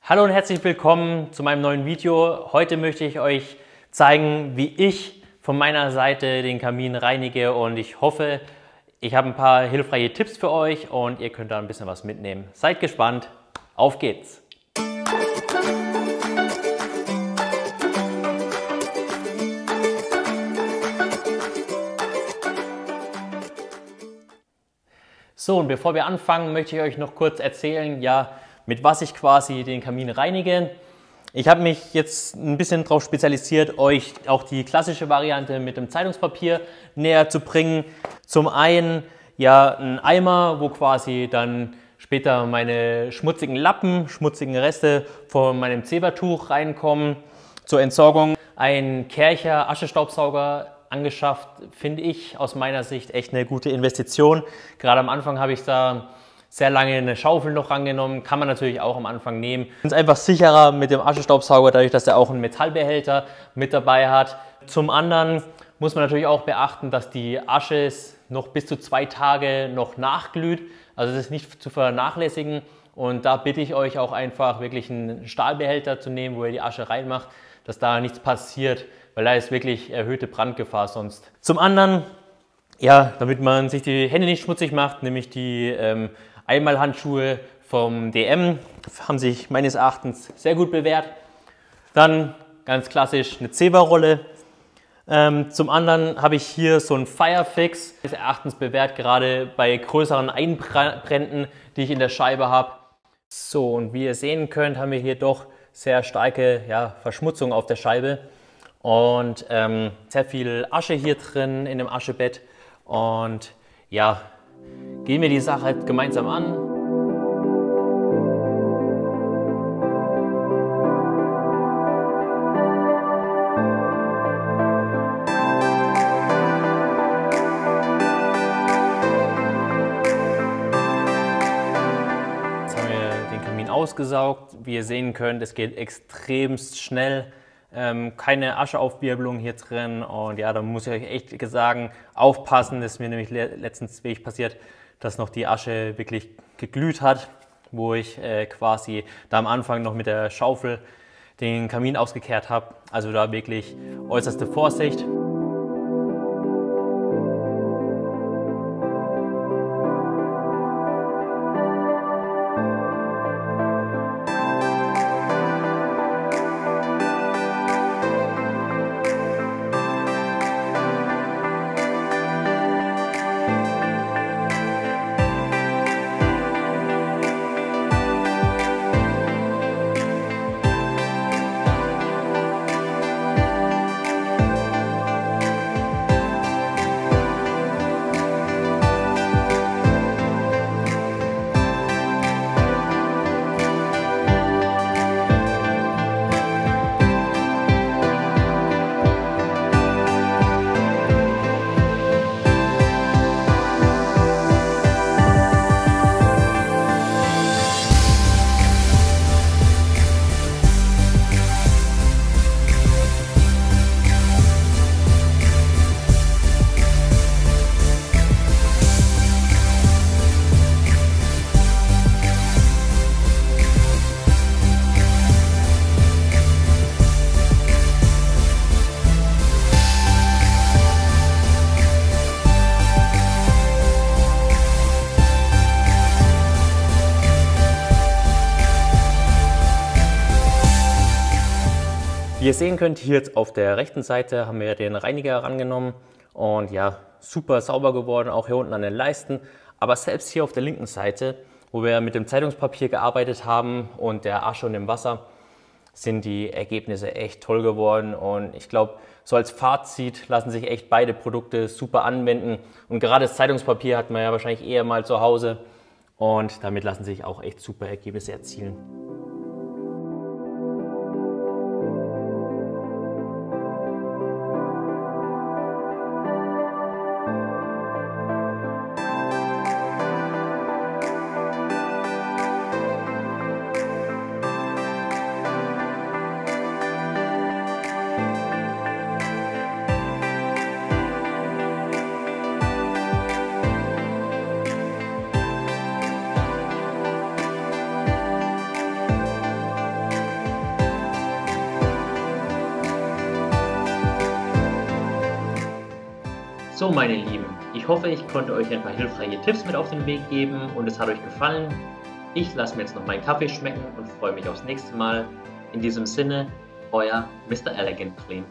Hallo und herzlich willkommen zu meinem neuen Video. Heute möchte ich euch zeigen, wie ich von meiner Seite den Kamin reinige, und ich hoffe, ich habe ein paar hilfreiche Tipps für euch und ihr könnt da ein bisschen was mitnehmen. Seid gespannt, auf geht's! So, und bevor wir anfangen, möchte ich euch noch kurz erzählen, ja, mit was ich quasi den Kamin reinige. Ich habe mich jetzt ein bisschen darauf spezialisiert, euch auch die klassische Variante mit dem Zeitungspapier näher zu bringen. Zum einen ja ein Eimer, wo quasi dann später meine schmutzigen Lappen, schmutzigen Reste von meinem Zebertuch reinkommen. Zur Entsorgung ein Kärcher Aschestaubsauger angeschafft, finde ich aus meiner Sicht echt eine gute Investition. Gerade am Anfang habe ich da sehr lange eine Schaufel noch rangenommen, kann man natürlich auch am Anfang nehmen. Es ist einfach sicherer mit dem Aschestaubsauger, dadurch, dass er auch einen Metallbehälter mit dabei hat. Zum anderen muss man natürlich auch beachten, dass die Asche noch bis zu 2 Tage noch nachglüht. Also das ist nicht zu vernachlässigen, und da bitte ich euch auch einfach wirklich einen Stahlbehälter zu nehmen, wo ihr die Asche reinmacht, dass da nichts passiert, weil da ist wirklich erhöhte Brandgefahr sonst. Zum anderen, ja, damit man sich die Hände nicht schmutzig macht, nämlich die Einmalhandschuhe vom DM, haben sich meines Erachtens sehr gut bewährt. Dann ganz klassisch eine Zewa-Rolle. Zum anderen habe ich hier so ein Firefix, meines Erachtens bewährt, gerade bei größeren Einbränden, die ich in der Scheibe habe. So, und wie ihr sehen könnt, haben wir hier doch sehr starke Verschmutzung auf der Scheibe und sehr viel Asche hier drin in dem Aschebett. Und ja, gehen wir die Sache gemeinsam an. Jetzt haben wir den Kamin ausgesaugt. Wie ihr sehen könnt, es geht extremst schnell. Keine Ascheaufwirbelung hier drin, und ja, da muss ich euch echt sagen, aufpassen. Das ist mir nämlich letztens wirklich passiert, dass noch die Asche wirklich geglüht hat, wo ich quasi da am Anfang noch mit der Schaufel den Kamin ausgekehrt habe. Also da wirklich äußerste Vorsicht. Wie ihr sehen könnt, hier jetzt auf der rechten Seite haben wir den Reiniger herangenommen, und ja, super sauber geworden, auch hier unten an den Leisten. Aber selbst hier auf der linken Seite, wo wir mit dem Zeitungspapier gearbeitet haben und der Asche und dem Wasser, sind die Ergebnisse echt toll geworden. Und ich glaube, so als Fazit lassen sich echt beide Produkte super anwenden. Und gerade das Zeitungspapier hat man ja wahrscheinlich eher mal zu Hause, und damit lassen sich auch echt super Ergebnisse erzielen. So meine Lieben, ich hoffe, ich konnte euch ein paar hilfreiche Tipps mit auf den Weg geben und es hat euch gefallen. Ich lasse mir jetzt noch meinen Kaffee schmecken und freue mich aufs nächste Mal. In diesem Sinne, euer Mr. Elegant Clean.